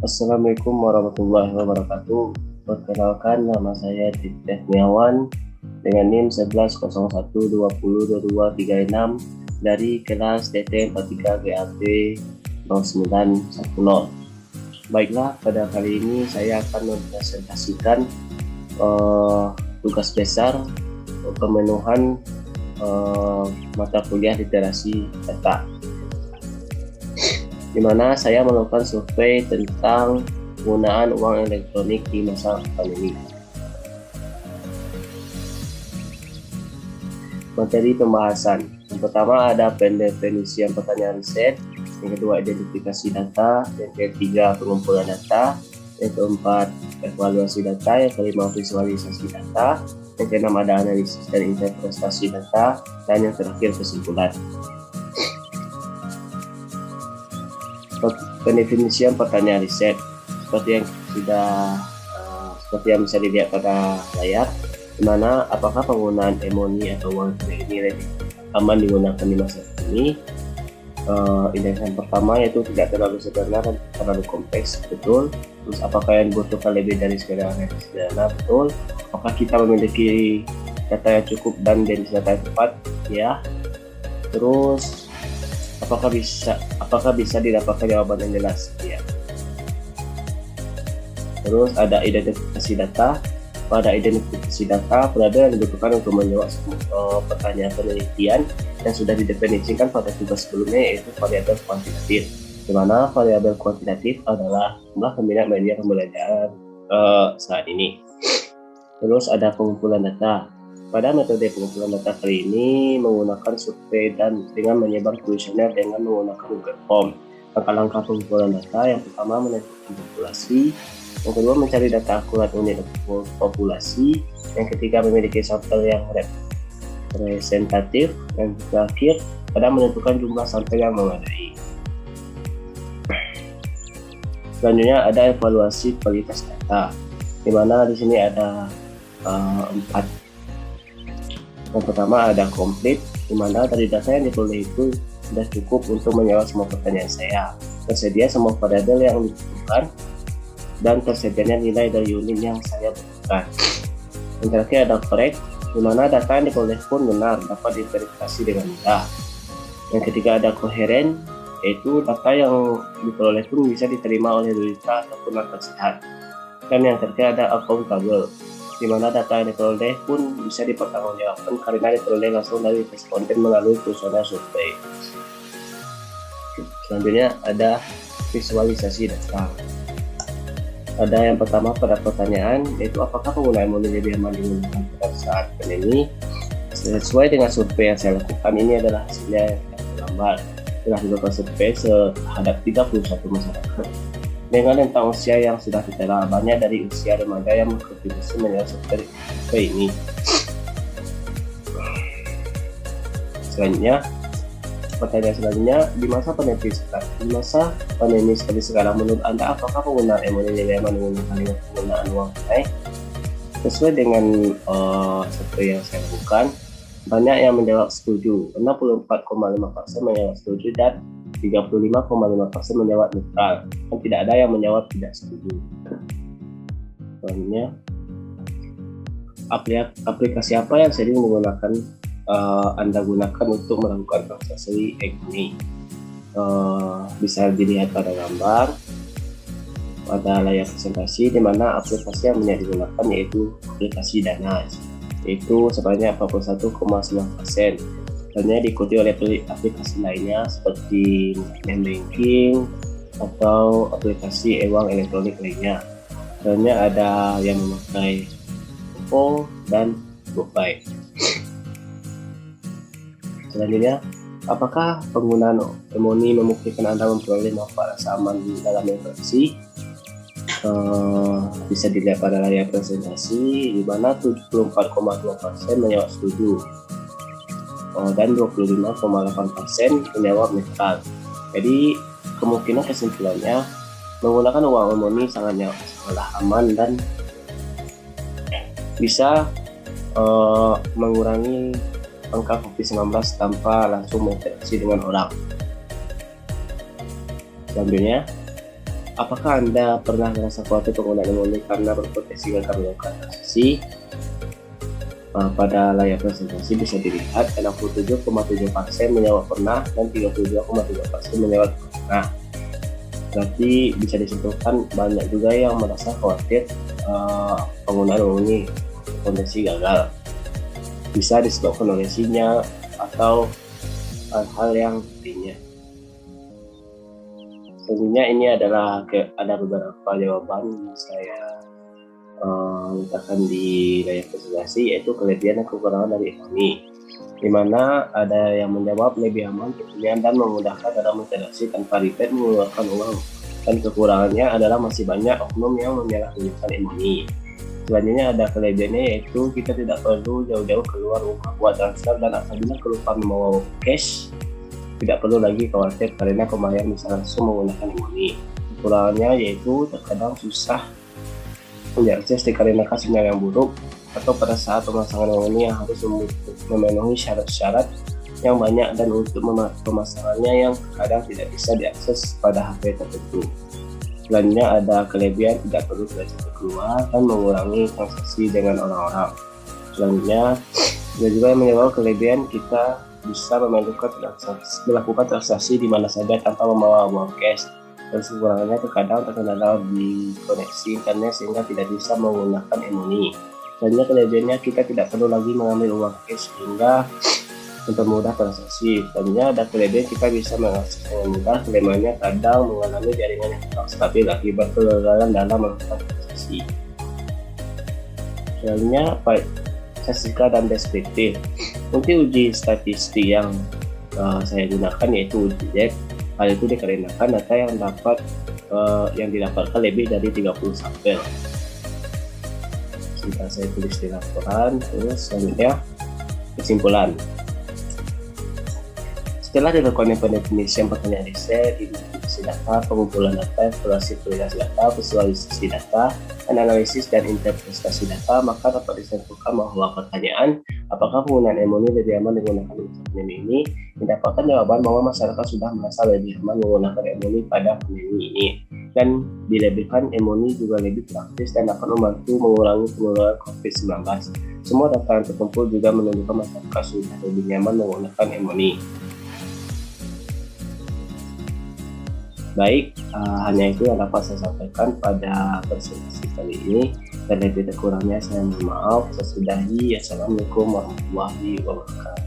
Assalamualaikum warahmatullahi wabarakatuh. Perkenalkan, nama saya Titeh Niawan dengan NIM 1101202236 dari kelas TT 43 GAP 0910. Baiklah, pada kali ini saya akan mempresentasikan tugas besar pemenuhan mata kuliah literasi data, di mana saya melakukan survei tentang penggunaan uang elektronik di masa pandemi. Materi pembahasan. Yang pertama ada pendefinisian pertanyaan riset, yang kedua identifikasi data, yang ketiga pengumpulan data, yang keempat evaluasi data, yang kelima visualisasi data, yang keenam ada analisis dan interpretasi data, dan yang terakhir kesimpulan. Pendefinisian pertanyaan riset seperti yang bisa dilihat pada layar, di mana apakah penggunaan e-money atau uang ini aman digunakan di masa ini. Yang pertama yaitu tidak terlalu sederhana dan terlalu kompleks, betul. Terus apakah yang dibutuhkan lebih dari sekedar sederhana, betul. Apakah kita memiliki data yang cukup dan jenis data yang tepat, ya. Terus apakah bisa didapatkan jawaban yang jelas, ya. Terus ada identifikasi data. Pada identifikasi data, variabel yang dibutuhkan untuk menjawab pertanyaan penelitian yang sudah didefinisikan pada tugas sebelumnya, yaitu variabel kuantitatif, di mana variabel kuantitatif adalah jumlah peminat media pembelajaran saat ini. Terus ada pengumpulan data. Pada metode pengumpulan data kali ini menggunakan survei dan dengan menyebar kuesioner dengan menggunakan Google Form. Langkah-langkah pengumpulan data: yang pertama menentukan populasi, yang kedua mencari data akurat unit populasi, yang ketiga memiliki sampel yang representatif, dan terakhir pada menentukan jumlah sampel yang memadai. Selanjutnya ada evaluasi kualitas data, di mana di sini ada 4. Yang pertama ada komplit, di mana dari data yang diperoleh itu sudah cukup untuk menjawab semua pertanyaan saya. Tersedia semua variabel yang dibutuhkan dan tersedianya nilai dari unit yang saya butuhkan. Yang terakhir ada correct, di mana data yang diperoleh pun benar, dapat diverifikasi dengan mudah. Yang ketiga ada coherent, yaitu data yang diperoleh pun bisa diterima oleh logika ataupun akal sehat. Dan yang terakhir ada accountable, di mana data yang diperoleh pun bisa dipertanggungjawabkan karena diperoleh langsung dari responden melalui kuesioner survei. Selanjutnya ada visualisasi data. Ada yang pertama pada pertanyaan, yaitu apakah penggunaan e-money lebih aman digunakan pada saat pandemi? Sesuai dengan survei yang saya lakukan, ini adalah hasilnya yang tergambar. Telah dilakukan survei terhadap 31 masyarakat dengan rentang usia yang sudah ditelah, banyak dari usia remaja yang berkontribusi menjawab survei ini. Selanjutnya, pertanyaan selanjutnya, di masa pandemi seperti sekarang, menurut Anda apakah penggunaan e-money lebih aman dengan penggunaan uang tunai? Sesuai dengan survei yang saya lakukan, banyak yang menjawab setuju, 64,5% menjawab setuju dan 35,5% menjawab netral, dan tidak ada yang menjawab tidak setuju. Selanjutnya, aplikasi apa yang sering Anda gunakan untuk melakukan transaksi e-money? Bisa dilihat pada gambar pada layar presentasi, di mana aplikasi yang banyak digunakan yaitu aplikasi Dana, yaitu sebanyak 41,9%. Selanjutnya diikuti oleh aplikasi lainnya seperti M-Banking atau aplikasi e-uang elektronik lainnya. Selanjutnya ada yang memakai OVO dan GoPay. Selanjutnya, apakah penggunaan e-money memungkinkan Anda memperoleh manfaat rasa aman dalam interaksi? Bisa dilihat pada layar presentasi, di mana 74,2% menjawab setuju dan 25,8% menjawab netral. Jadi kemungkinan kesimpulannya, menggunakan uang e-money sangatlah aman dan bisa mengurangi angka COVID-19 tanpa langsung berinteraksi dengan orang. Selanjutnya, Apakah Anda pernah merasa khawatir penggunaan imunisasi karena berpotensi gagal melakukan transaksi? Pada layar presentasi bisa dilihat 67,7% menjawab pernah dan 32,3% menjawab pernah. Berarti bisa disimpulkan banyak juga yang merasa khawatir penggunaan imunisasi potensi gagal. Bisa disebabkan oleh sinyal atau hal-hal yang lainnya. Tentunya ini adalah ada beberapa jawaban yang saya letakkan di layar presentasi, yaitu kelebihan dan kekurangan dari imunisasi, di mana ada yang menjawab lebih aman, kekinian, dan memudahkan dalam interaksi tanpa ribet mengeluarkan uang, dan kekurangannya adalah masih banyak oknum yang menyalahgunakan imunisasi. Selanjutnya ada kelebihannya, yaitu kita tidak perlu jauh-jauh keluar rumah buat transfer, dan apabila kelupaan membawa cash tidak perlu lagi khawatir karena pembayaran bisa langsung menggunakan imunisasi. Kekurangannya yaitu terkadang susah diakses dikarenakan sinyal yang buruk, atau pada saat pemasangan imunisasi yang harus memenuhi syarat-syarat yang banyak, dan untuk pemasangannya yang kadang tidak bisa diakses pada HP tertentu. Selanjutnya ada kelebihan tidak perlu belajar keluar dan mengurangi transaksi dengan orang-orang. Selanjutnya ada juga yang menjawab kelebihan kita bisa melakukan transaksi di mana saja tanpa membawa uang cash. Dan kekurangannya terkadang terkendala di koneksi internet sehingga tidak bisa menggunakan imunisasi. Selanjutnya kelebihannya kita tidak perlu lagi mengambil uang cash sehingga mempermudah transaksi. Selanjutnya ada kelebihan kita bisa mengakses dengan mudah. Kelemahannya kadang mengalami jaringan yang kurang stabil akibat kegagalan dalam melakukan transaksi. Selanjutnya statistika dan deskriptif. Untuk uji statistik yang saya gunakan yaitu uji JEK. Hal itu dikarenakan data yang didapatkan lebih dari 30 sampel. Sebentar saya tulis di laporan. Terus selanjutnya kesimpulan. Setelah dilakukan pendefinisian pertanyaan riset, identifikasi data, pengumpulan data, evaluasi kualitas data, visualisasi data, analisis dan interpretasi data, maka dapat disimpulkan bahwa pertanyaan apakah penggunaan imunisasi lebih aman digunakan di masa pandemi ini mendapatkan jawaban bahwa masyarakat sudah merasa lebih aman menggunakan imunisasi pada pandemi ini, dan dilebihkan imunisasi juga lebih praktis dan dapat membantu mengurangi penularan COVID-19. Semua data yang terkumpul juga menunjukkan masyarakat sudah lebih nyaman menggunakan imunisasi. Baik, hanya itu yang dapat saya sampaikan pada presentasi kali ini, dan lebih kurangnya saya mohon maaf. Saya sudahi. Assalamualaikum warahmatullahi wabarakatuh.